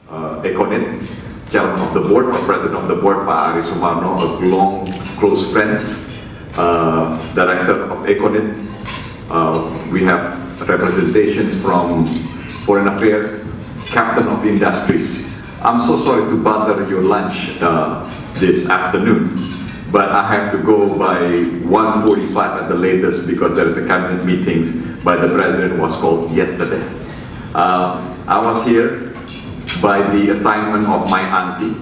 EKONID, chairman of the board, or president of the board, Pak Ari Sumarno, a long close friends, director of EKONID. We have representations from Foreign Affairs, captain of industries. I'm so sorry to bother your lunch this afternoon, but I have to go by 1:45 at the latest because there is a cabinet meeting by the president was called yesterday. I was here by the assignment of my auntie,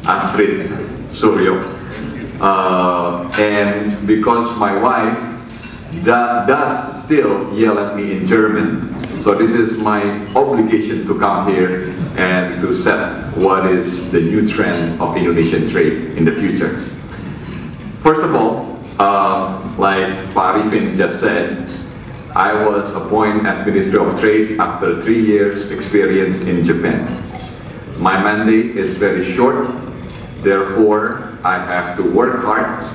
Astrid Suryo, and because my wife does still yell at me in German, so this is my obligation to come here and to set what is the new trend of Indonesian trade in the future. First of all, like Pak Arifin just said, I was appointed as Minister of Trade after 3 years experience in Japan. My mandate is very short, therefore I have to work hard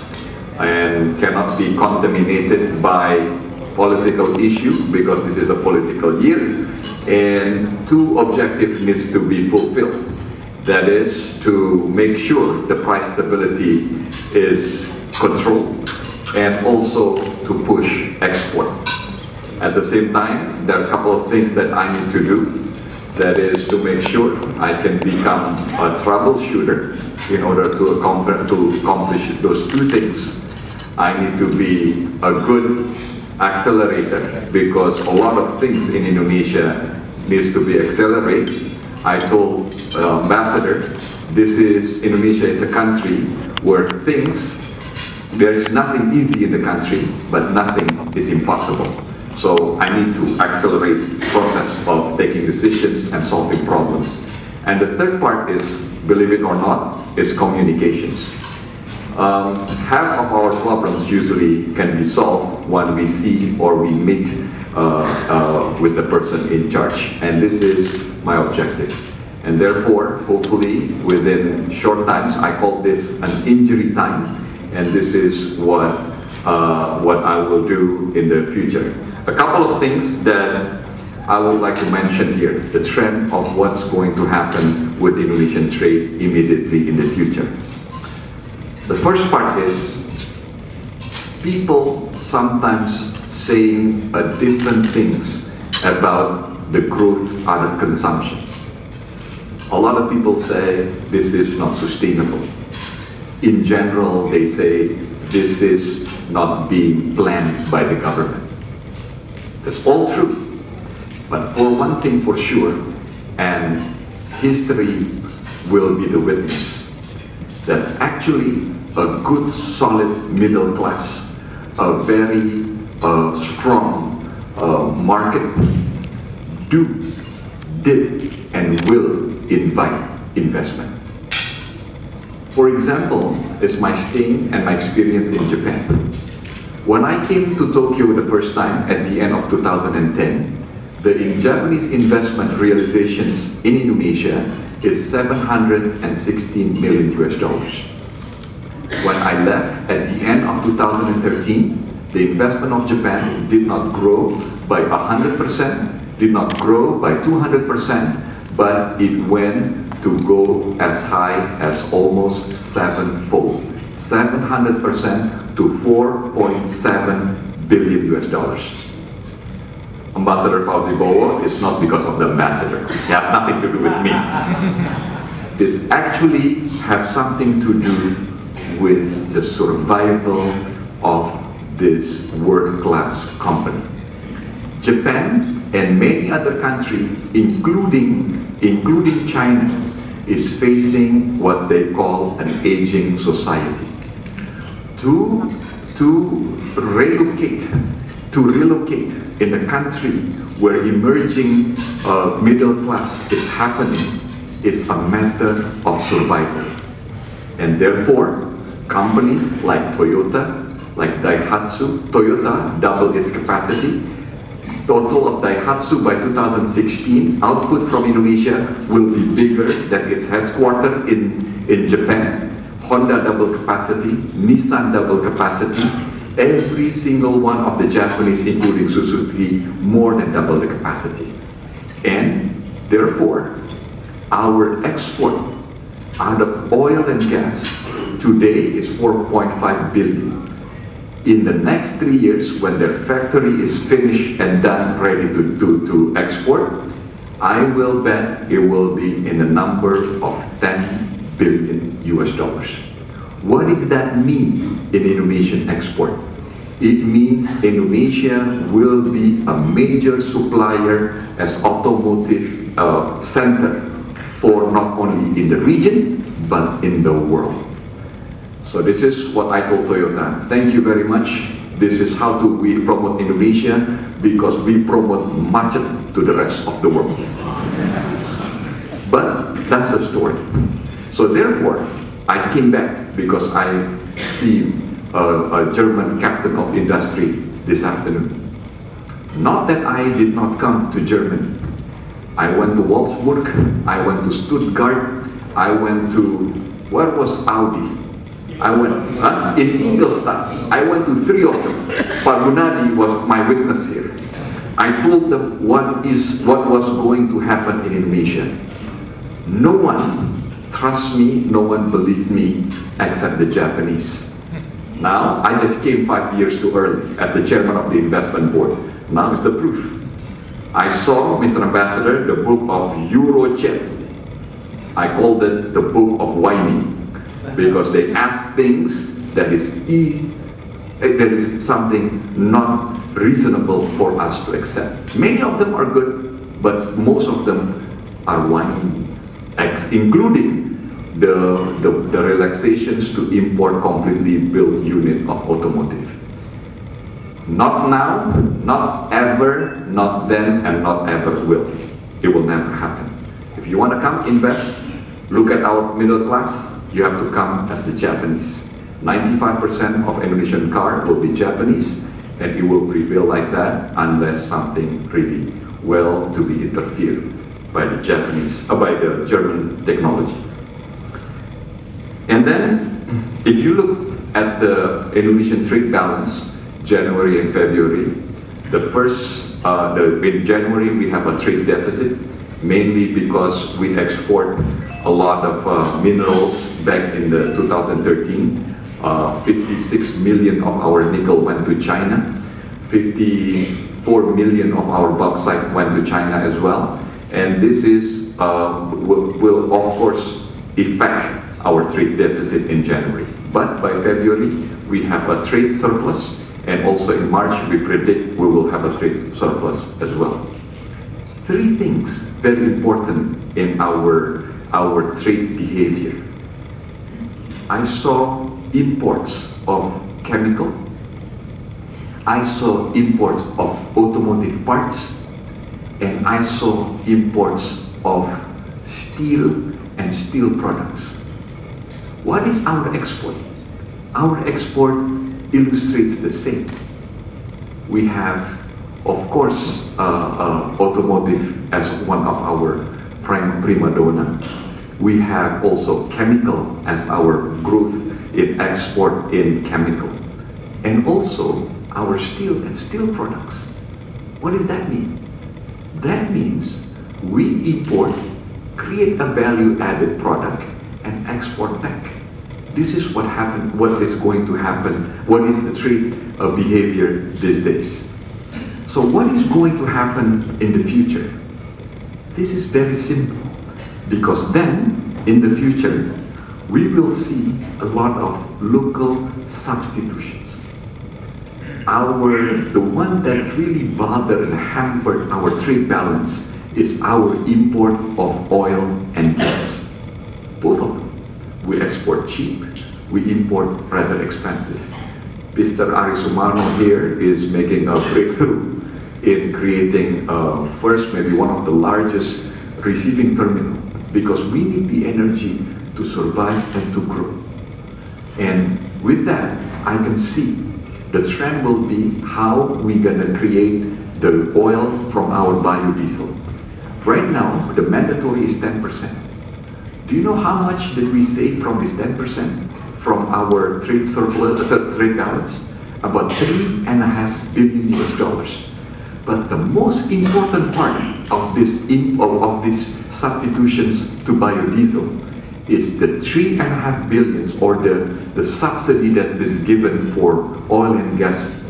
and cannot be contaminated by political issue because this is a political year, and two objectives needs to be fulfilled. That is to make sure the price stability is controlled and also to push export. At the same time, there are a couple of things that I need to do. That is to make sure I can become a troubleshooter. In order to accomplish those two things, I need to be a good accelerator because a lot of things in Indonesia needs to be accelerated. I told Ambassador, Indonesia is a country where there is nothing easy in the country, but nothing is impossible. So I need to accelerate the process of taking decisions and solving problems. And the third part is, believe it or not, is communications. Half of our problems usually can be solved when we see or we meet with the person in charge. And this is my objective. And therefore, hopefully, within short times, I call this an injury time. And this is what I will do in the future. A couple of things that I would like to mention here, the trend of what's going to happen with Indonesian trade immediately in the future. The first part is people sometimes saying different things about the growth out of consumptions. A lot of people say this is not sustainable. In general, they say this is not being planned by the government. That's all true. But for one thing for sure, and history will be the witness, that actually a good solid middle class, a very strong market did and will invite investment. For example, is my staying and my experience in Japan. When I came to Tokyo the first time at the end of 2010, the Japanese investment realizations in Indonesia is $716 million US. When I left at the end of 2013, the investment of Japan did not grow by 100%, did not grow by 200%, but it went to go as high as almost sevenfold, 700% to $4.7 billion US. Ambassador Fauzi Bowo is not because of the ambassador. It has nothing to do with me. This actually has something to do with the survival of this world-class company. Japan and many other countries, including China, is facing what they call an aging society. To relocate in a country where emerging middle class is happening is a matter of survival. And therefore, companies like Toyota, like Daihatsu, Toyota doubled its capacity. Total of Daihatsu by 2016, output from Indonesia will be bigger than its headquarters in Japan. Honda double capacity, Nissan double capacity, every single one of the Japanese, including Suzuki, more than double the capacity. And therefore, Our export out of oil and gas today is 4.5 billion. In the next 3 years, when their factory is finished and done, ready to export, I will bet it will be in the number of 10 billion US dollars. What does that mean in Indonesian export? It means Indonesia will be a major supplier as automotive center for not only in the region, but in the world. So this is what I told Toyota. Thank you very much. This is how we promote Indonesia, because we promote macet to the rest of the world. But that's the story. So therefore, I came back because I see a German captain of industry this afternoon. Not that I did not come to Germany. I went to Wolfsburg, I went to Stuttgart, I went to, where was Audi? I went in Ingolstadt. I went to 3 of them. Pak Gunadi was my witness here. I told them what was going to happen in Indonesia. No one trusts me, no one believed me except the Japanese. Now, I just came 5 years too early as the chairman of the investment board. Now is the proof. I saw, Mr. Ambassador, the book of Eurojet. I called it the book of whining, because they ask things that is something not reasonable for us to accept. Many of them are good, but most of them are whining, including the relaxations to import completely built unit of automotive. Not now, not ever, not then, and not ever will. It will never happen. If you want to come invest, look at our middle class, you have to come as the Japanese. 95% of Indonesian car will be Japanese, and it will prevail like that unless something really well to be interfered by the by the German technology. And then, if you look at the Indonesian trade balance, January and February, in January we have a trade deficit, mainly because we export a lot of minerals back in the 2013. 56 million of our nickel went to China. 54 million of our bauxite went to China as well. And this is will of course affect our trade deficit in January. But by February, we have a trade surplus, and also in March, we predict we will have a trade surplus as well. 3 things very important in our trade behavior. I saw imports of chemical. I saw imports of automotive parts, and I saw imports of steel and steel products. What is our export? Our export illustrates the same. We have, of course, automotive as one of our prima donna. We have also chemical as our growth in export in chemical. And also our steel and steel products. What does that mean? That means we import, create a value-added product, and export back. This is what happened, what is going to happen, what is the trade behavior these days. So what is going to happen in the future? This is very simple, because then, in the future, we will see a lot of local substitutions. The one that really bothered and hampered our trade balance is our import of oil and gas. Both of them. We export cheap, we import rather expensive. Mr. Ari Sumarno here is making a breakthrough in creating first maybe one of the largest receiving terminal, because we need the energy to survive and to grow. And with that, I can see the trend will be how we're gonna create the oil from our biodiesel. Right now, the mandatory is 10%. Do you know how much did we save from this 10% from our trade surplus, trade balance? About $3.5 billion. But the most important part of these substitutions to biodiesel is the 3.5 billion, or the subsidy that is given for oil and gas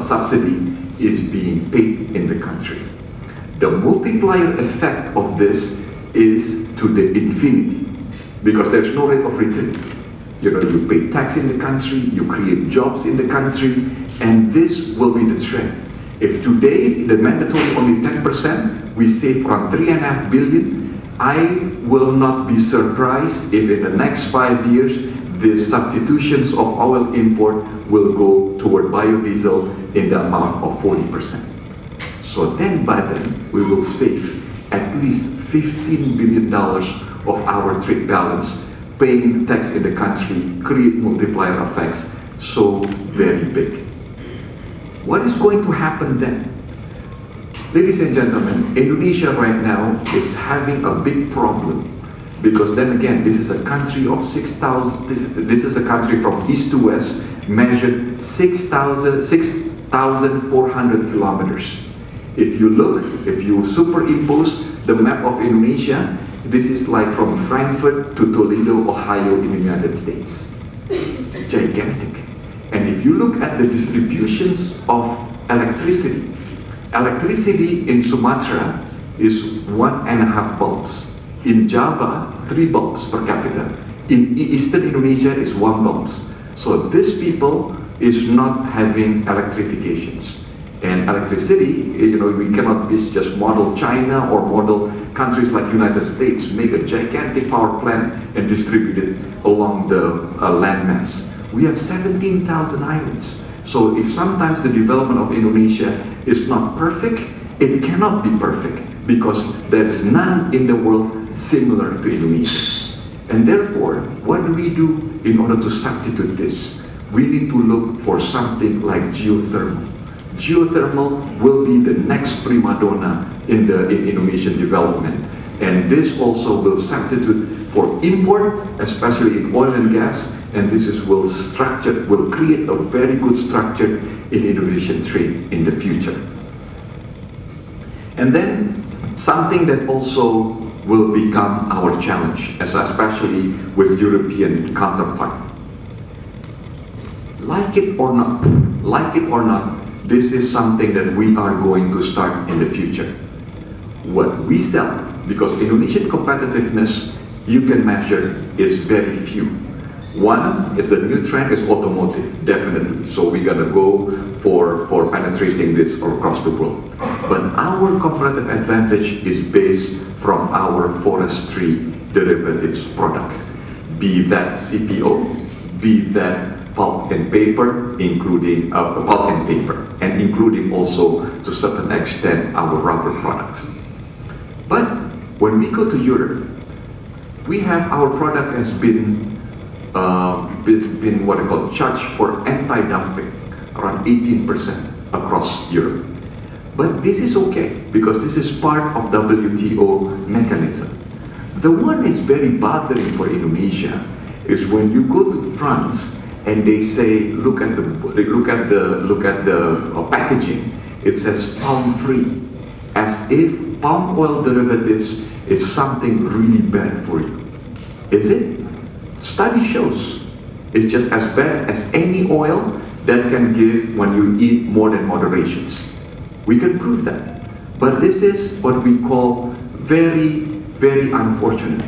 subsidy is being paid in the country. The multiplier effect of this is to the infinity, because there's no rate of return. You know, you pay tax in the country, you create jobs in the country, and this will be the trend. If today the mandatory only 10%, we save around 3.5 billion, I will not be surprised if in the next 5 years the substitutions of oil import will go toward biodiesel in the amount of 40%. So then by then we will save at least $15 billion of our trade balance, paying tax in the country, create multiplier effects so very big. What is going to happen then? Ladies and gentlemen, Indonesia right now is having a big problem, because then again, this is a country of 6,000, this is a country from east to west, measured 6,400 kilometers. If you look, if you superimpose the map of Indonesia, this is like from Frankfurt to Toledo, Ohio in the United States. It's gigantic. And if you look at the distributions of electricity, electricity in Sumatra is 1.5 bulbs. In Java, 3 bulbs per capita. In Eastern Indonesia is 1 bulbs. So these people is not having electrifications. And electricity, you know, we cannot just model China or model countries like United States, make a gigantic power plant and distribute it along the landmass. We have 17,000 islands. So if sometimes the development of Indonesia is not perfect, it cannot be perfect, because there's none in the world similar to Indonesia. And therefore, what do we do in order to substitute this? We need to look for something like geothermal. Geothermal will be the next prima donna in Indonesian development. And this also will substitute for import, especially in oil and gas, and this will create a very good structure in Indonesian trade in the future. And then something that also will become our challenge, especially with European counterpart. Like it or not, this is something that we are going to start in the future. What we sell, because Indonesian competitiveness you can measure is very few. One is the new trend is automotive, definitely. So we're gonna go for penetrating this across the world. But our competitive advantage is based from our forestry derivatives product. Be that CPO, be that pulp and paper, including pulp and paper, and including also to a certain extent our rubber products. But when we go to Europe, we have our product has been what I call charged for anti-dumping, around 18% across Europe. But this is okay, because this is part of WTO mechanism. The one is very bothering for Indonesia is when you go to France and they say, look at the packaging, it says palm free, as if palm oil derivatives is something really bad for you. Is it? Study shows it's just as bad as any oil that can give when you eat more than moderations. We can prove that. But this is what we call very, very unfortunate.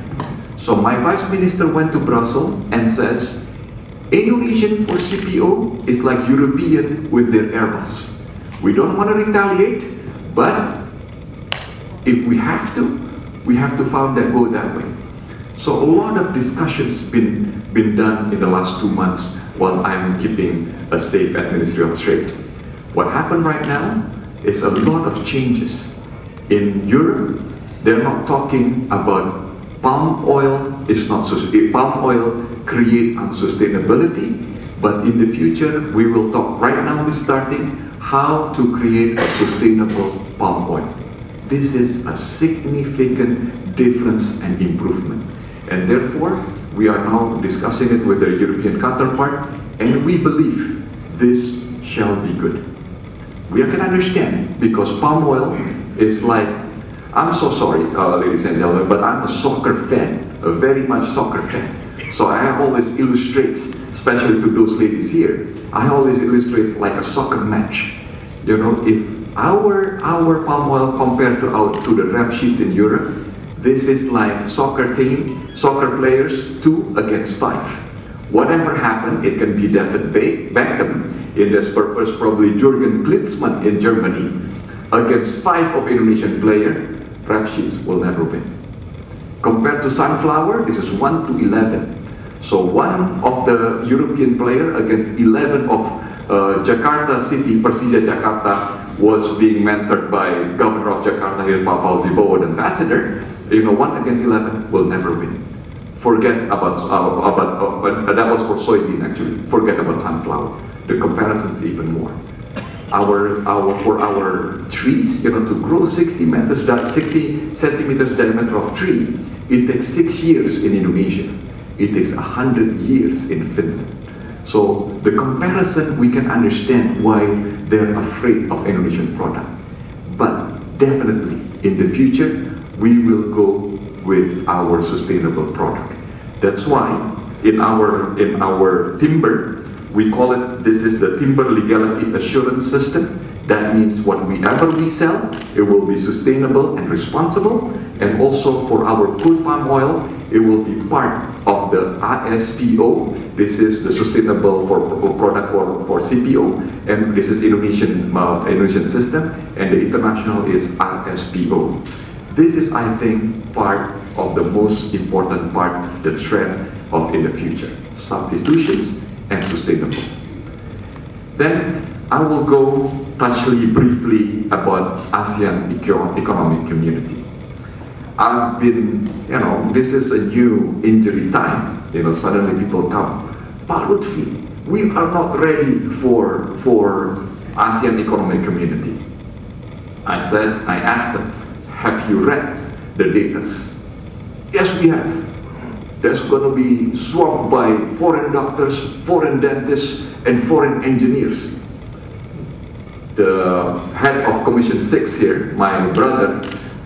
So my vice minister went to Brussels and says, Indonesian for CPO is like European with their Airbus. We don't want to retaliate, but if we have to find that go that way. So a lot of discussions been done in the last 2 months while I'm keeping a safe at Ministry of Trade. What happened right now is a lot of changes. In Europe, they're not talking about palm oil create unsustainability, but in the future we will talk. Right now we're starting how to create a sustainable palm oil. This is a significant difference and improvement. And therefore, we are now discussing it with the European counterpart, and we believe this shall be good. We can understand, because palm oil is like I'm so sorry, ladies and gentlemen, but I'm a soccer fan, a very much soccer fan. So I always illustrate, especially to those ladies here, I always illustrate like a soccer match. You know, if our palm oil compared to the rap sheets in Europe, this is like soccer players 2 against 5. Whatever happened, it can be David Beckham in this purpose, probably Jurgen Klinsmann in Germany, against 5 of Indonesian player, rap sheets will never win. Compared to sunflower, this is 1 to 11. So 1 of the European player against 11 of Jakarta City, Persija Jakarta, was being mentored by Governor of Jakarta here, Pak Fauzi Bowo, the ambassador. You know, 1 against 11 will never win. Forget about that was for soybean actually. Forget about sunflower. The comparison's even more. For our trees, you know, to grow 60 centimeters diameter of tree, it takes 6 years in Indonesia. It takes 100 years in Finland. So the comparison, we can understand why they're afraid of Indonesian product. But definitely in the future, we will go with our sustainable product. That's why in our timber, we call it, this is the timber legality assurance system. That means whatever we sell, it will be sustainable and responsible. And also for our crude palm oil, it will be part of the ASPO. This is the sustainable product for CPO, and this is Indonesian system, and the international is RSPO. This is, I think, part of the most important part, the trend of in the future, substitutions and sustainable. Then I will go touch briefly about ASEAN Economic Community. I've been, you know, this is a new injury time. You know, suddenly people come, Pak Lutfi, we are not ready for ASEAN Economic Community. I asked them, have you read the data? Yes, we have. That's going to be swamped by foreign doctors, foreign dentists, and foreign engineers. The head of Commission 6 here, my brother,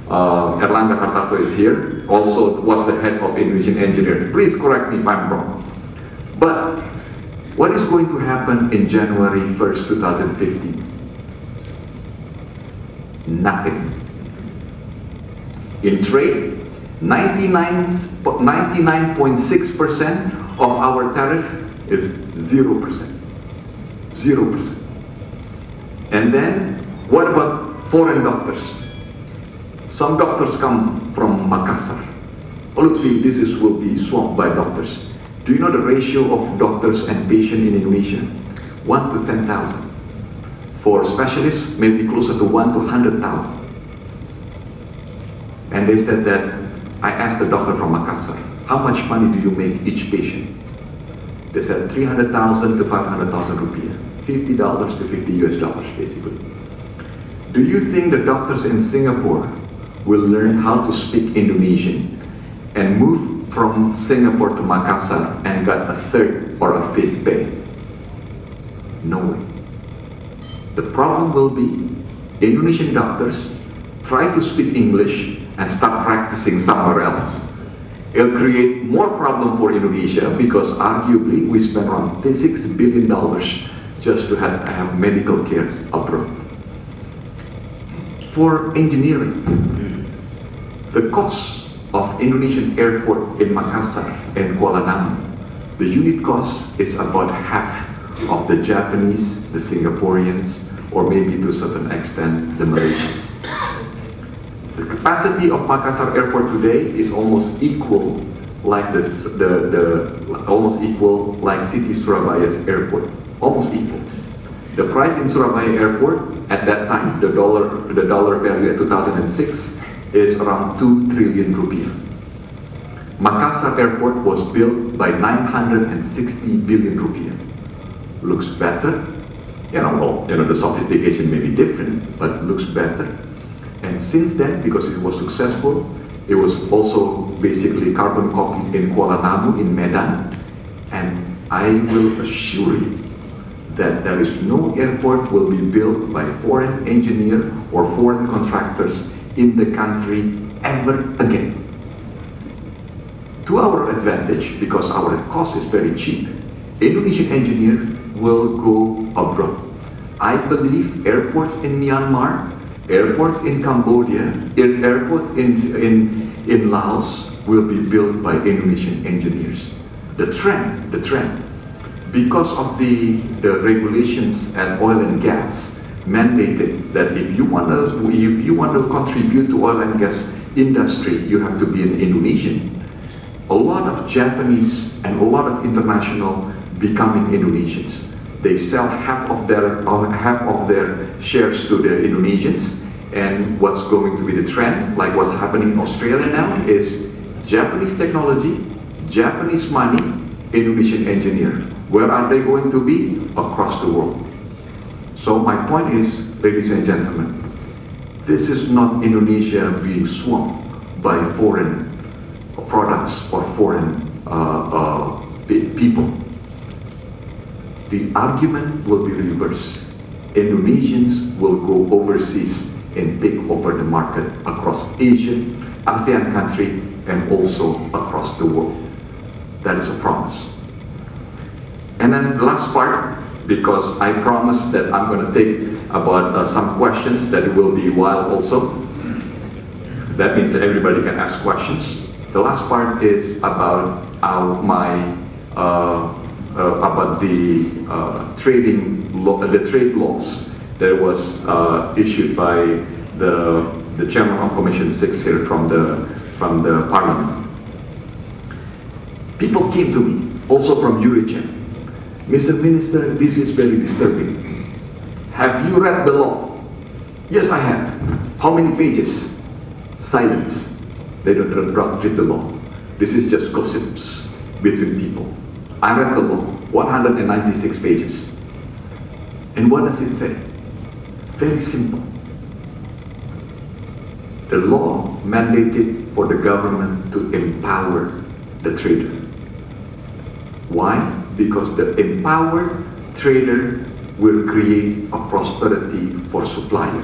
Erlangga Hartarto is here, also was the head of Indonesian engineers. Please correct me if I'm wrong. But what is going to happen in January 1st, 2015? Nothing. In trade, 99.6% of our tariff is 0%. 0%. And then, what about foreign doctors? Some doctors come from Makassar. Lutfi, will be swamped by doctors. Do you know the ratio of doctors and patients in Indonesia? 1 to 10,000. For specialists, maybe closer to 1 to 100,000. And they said that, I asked the doctor from Makassar, how much money do you make each patient? They said 300,000 to 500,000 rupiah, $50 to $50 US, basically. Do you think the doctors in Singapore will learn how to speak Indonesian and move from Singapore to Makassar and got a 3rd or a 5th pay? No way. The problem will be Indonesian doctors try to speak English and start practicing somewhere else. It'll create more problem for Indonesia because arguably we spend around $6 billion just to have medical care abroad. For engineering, the cost of Indonesian airport in Makassar and Kuala Namu, the unit cost is about half of the Japanese, the Singaporeans, or maybe to a certain extent the Malaysians. The capacity of Makassar Airport today is almost equal like almost equal like City Surabaya's airport. Almost equal. The price in Surabaya Airport at that time, the dollar value at 2006 is around 2 trillion rupiah. Makassar Airport was built by 960 billion rupiah. Looks better. The sophistication may be different, but looks better. And since then, because it was successful, it was also basically carbon copied in Kuala Namu in Medan. And I will assure you that there is no airport will be built by foreign engineer or foreign contractors in the country ever again. To our advantage, because our cost is very cheap, Indonesian engineer will go abroad. I believe airports in Myanmar, airports in Cambodia, airports in Laos will be built by Indonesian engineers. The trend, because of the regulations and oil and gas mandated that if you want to contribute to oil and gas industry, you have to be an Indonesian. A lot of Japanese and a lot of international becoming Indonesians. They sell half of their shares to the Indonesians, and what's going to be the trend, like what's happening in Australia now, is Japanese technology, Japanese money, Indonesian engineer. Where are they going to be? Across the world. So my point is, ladies and gentlemen, this is not Indonesia being swamped by foreign products or foreign people. The argument will be reversed. Indonesians will go overseas and take over the market across Asia, ASEAN country, and also across the world. That is a promise. And then the last part, because I promised that I'm going to take about some questions that will be wild also. That means that everybody can ask questions. The last part is about about the trade laws that was issued by the chairman of Commission 6 here from the Parliament. People came to me, also from Luncheon. Mr. Minister, this is very disturbing. Have you read the law? Yes, I have. How many pages? Silence. They don't read the law. This is just gossips between people. I read the law, 196 pages. And what does it say? Very simple. The law mandated for the government to empower the trader. Why? Because the empowered trader will create a prosperity for supplier.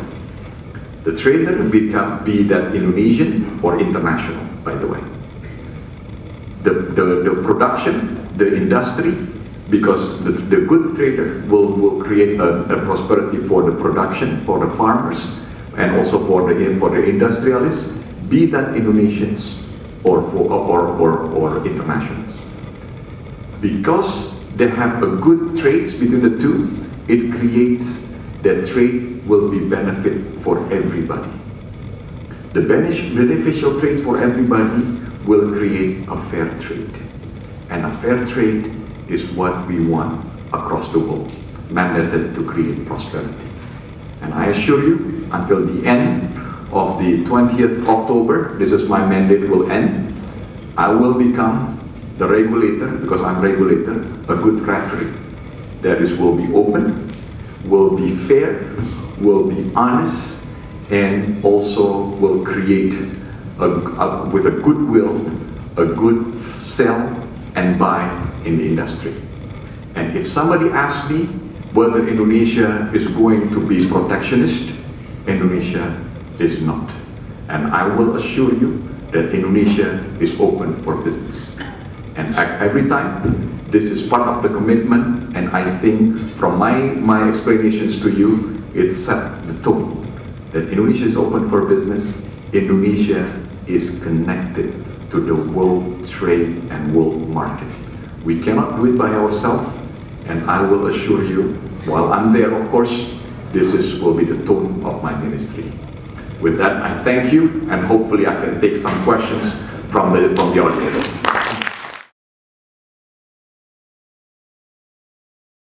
The trader be that Indonesian or international, by the way. The production, the industry, because the good trader will create a prosperity for the production, for the farmers, and also for the industrialists, be that Indonesians or internationals. Because they have a good trades between the two, it creates that trade will be benefit for everybody. The beneficial trades for everybody will create a fair trade. And a fair trade is what we want across the world, mandated to create prosperity. And I assure you, until the end of the 20th October, this is my mandate will end, I will become the regulator, because I'm regulator, a good referee. That is, will be open, will be fair, will be honest, and also will create, with a goodwill, a good sell and buy in the industry. And if somebody asks me whether Indonesia is going to be protectionist, Indonesia is not. And I will assure you that Indonesia is open for business. And every time, this is part of the commitment, and I think from my explanations to you, it set the tone that Indonesia is open for business. Indonesia is connected to the world trade and world market. We cannot do it by ourselves, and I will assure you, while I'm there, of course, this will be the tone of my ministry. With that, I thank you, and hopefully I can take some questions from the audience.